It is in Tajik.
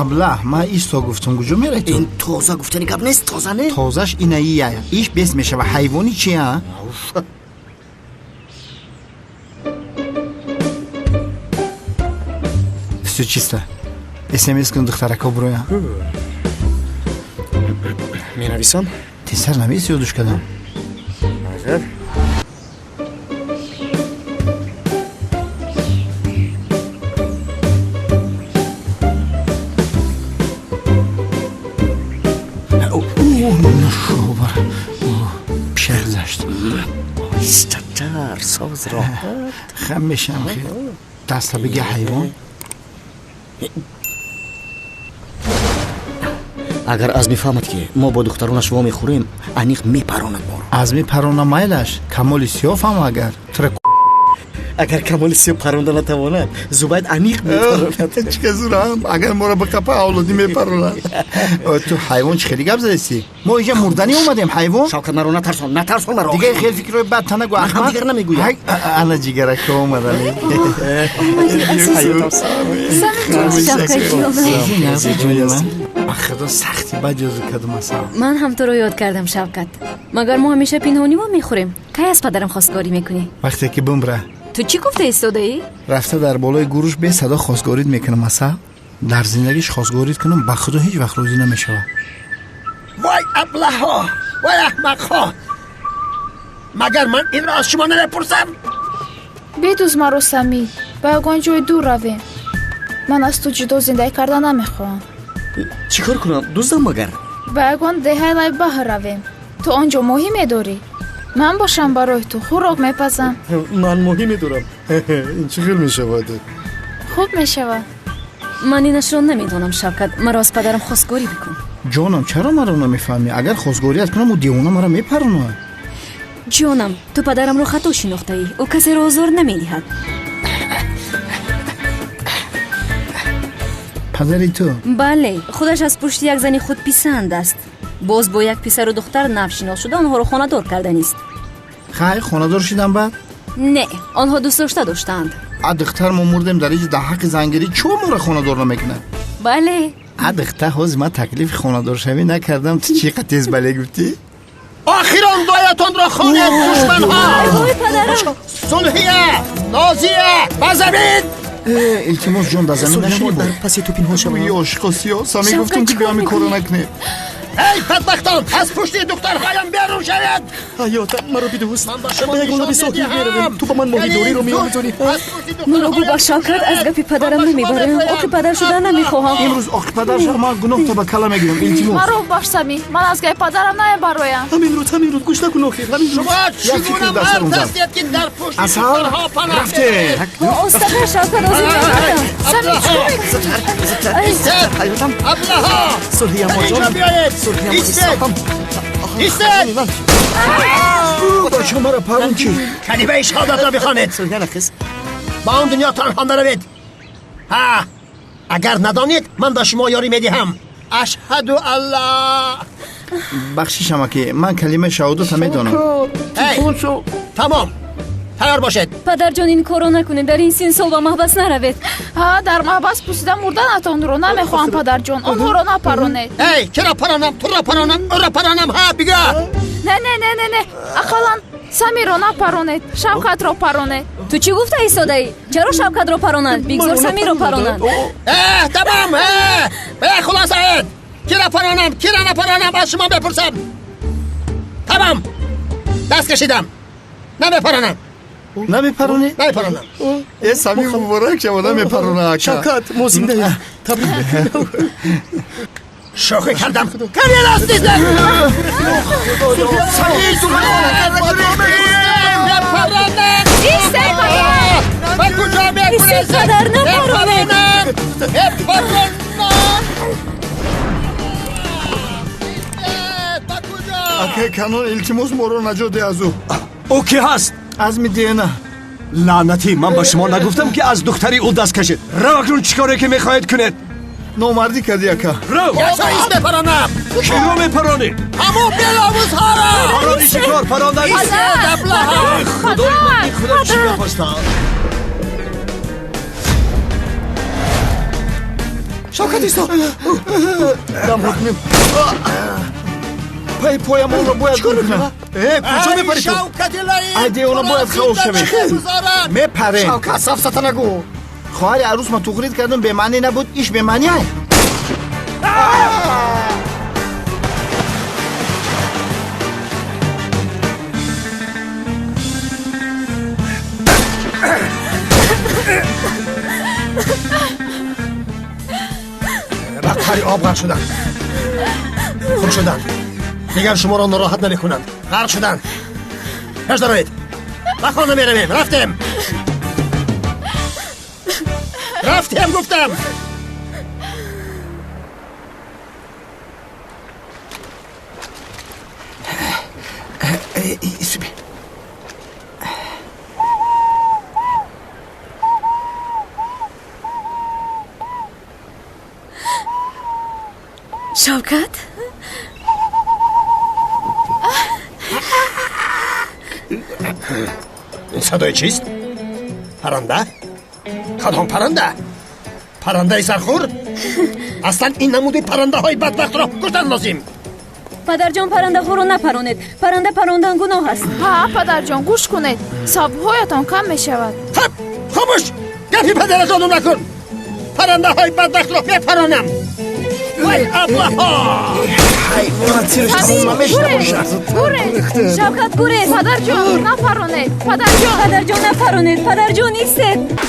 ابله ما ایستا گفتم کجا میره تو؟ این تازه گفتنی گپ نیست. تازه نه. تازهش ایناییه. ایش بیس میشه و حیوانی چیه؟ все чисто. SMS кун духтарака броя. менависам. Ти сар навис ёдуш кардам. Азар. Нашова. Пшер зашт. Истатар соз роҳат. Хамешам хе. Даста бигя ҳайвон. агар аз мефаҳмад ки мо бо духтаронаш во мехӯрем аниқ мепаронад моро. аз мепарона майлаш камоли сиёфам агар агар камоли сиёф паронда натавонад зубайд аниқ мепаронад. чика зурам агар моро ба қапа авлодӣ мепаронад. ту ҳайвон чӣ хеле гап задасӣ? мо инҷа мурданӣ омадем ҳайвон. Шавкат маро натарсон маро. дига хел фикрҳои бад та нагӯ. ман ҳам дигар намегӯям. ана ҷигарака омадани. خدا سختی بجازو کردم اصلا. من هم تو رو یاد کردم شوکت. مگر ما همیشه پنهانی ما میخوریم. کی از پدرم خواستگاری میکنی؟ وقتی که بمره. تو چی گفته ایستاده ای؟ رفته در بالای گروش به صدا خواستگاری میکنم اصلا. در زندگیش خواستگاری کنم با خدا هیچ وقت روزی نمیشه. وای ابله‌ها، وای احمق‌ها. مگر من این را از شما نمیپرسم؟ بدوز مرا سمی. باید جای دور رویم. من از تو جدا زندگی کردن نمیخوام. چی کار کنم؟ دوستم مگر؟ باید دههای بحر رویم. تو آنجا ماهی میداری؟ من باشم برای تو خوراک میپزم. من ماهی میدارم. این چی خیلی میشود؟ خوب میشود. من اینش رو نمیدونم شوکت. مرا از پدرم خواستگاری بکن. جانم چرا مرا نمیفهمی؟ اگر خواستگاریت کنم او دیوانه مرا میپرونه. جانم تو پدرم رو خطا شناخته ای. او کسی رو آزار نمیدهد. پدری تو؟ بله خودش از پشت یک زنی خود پیسند است. باز با یک پسر و دختر نوشناس شده آنها رو خانه‌دار کردن است. خیلی خانه‌دار شدن بعد؟ نه آنها دوست داشتند. دختر ما مردیم در اینجا در حق زنگیری چون ما رو خانه‌دار نمیکنه؟ بله دختر هاز ما تکلیف خانه‌دار شوی نکردم. تو چی قطعیز بله گفتی؟ آخیران دایتان را خانه دشمن‌ها. صلحیه نازیه بزمین. التماس جان در زمین نشینی بود. پس تو پینها شما یا عشقاسی سامی گفتم که بیامی کارو نکنه. ای بدبختان از پشتی دخترهایم بیرون شوید. حیاتا مرا بدوست. با یک گلابی ساحل میرویم. تو با من ماهی دوری رو میآموزانی. مرا گو با شوکت از گپی پدرم نمیبرم. آخه پدر شدن نمیخواهم. امروز آخه پدر شدم من گناه تا به کلا میگیرم. التماس مرا باش سمی. من از گپی پدرم نمیبرایم. همین رو گوش نکن آخه. شما چگونه مرد هستید که در پشت دخترها پناه رفته. استاد شوکت از این نمیدم. ایستد ابله‌ها. صلحی امانجان. ایستد. خدا شما را پرون چی؟ کلمه شهادت را بخوانید. با اون دنیا تنها نروید. ها اگر ندانید من به شما یاری میدهم. اشهد الله. بخشیشم که من کلمه شهادت میدانم. تمام تیار باشید. پدر جان این کارو نکنید. در این سن سال به محبس نروید. ها در محبس پوسیدن مردنتان رو نمیخوام پدر جان. آنها رو نپرونید. ای چرا پرانم؟ تو را پرانم؟ او را پرانم؟ ها بگه. نه اقلا سمی رو نپرونید. شوکت رو پرونید. تو چی گفته ایستاده ای؟ چرا شوکت رو پرونند؟ بگذار سمی رو پرونند. تمام. خلاص اید. کی را پرانم؟ کی را نپرانم؟ از شما بپرسم. تمام. دست کشیدم. نمیپرانم. نمیپرونی؟ نمیپرانم. ای سمی مبارک شما نمیپرونه. شوکت موزیم ده. تبریک. شوخی کردم. کمی راست نیست. سمی تو نمیپرانم. با کجا میکنه؟ پدر نپرونید. نمیپرانم. اگه کانال التماس مورو نجاده از او کی هست؟ از میدینه. لعنتی من با شما نگفتم که از دختری او دست کشید. رو اکنون چیکاره که میخواهید کنید؟ نامردی کردی اکا. رو یکسا ایست بپرانم. کی رو میپرانی؟ همون بیلاموز ها را. پرانی چیکار پرانده ایست؟ خدای من خدا چی بپستم؟ شوکت ایستا دم حکمیم پایم اون رو باید بکنم کجا میپری تو؟ شوکت لایی ایده اونا باید خواب شوی میپره شوکت صف نگو خواهر عروس ما تقلید کردم به معنی نبود ایش به معنی های بدتری آب غرق شدن خوب شدن دیگر شما را ناراحت نمیکنند غرق شدن پیش دارید به خانه میرویم رفتیم گفتم شوکت این صدای چیست؟ پرنده؟ کدام پرنده؟ پرنده سرخور؟ اصلا این نموده پرنده های بدبخت را کشتن لازم پدر جان پرنده ها رو نپرانید پرنده پراندن گناه است ها پدر جان گوش کنید صبحهایتان کم می شود خب خاموش گپی پدر جانو نکن پرنده های بدبخت را بپرانم وای ابله گوره شوکت گوره پدر جان نپرانید پدر جان پدر جان نپرانید پدر جان نیستید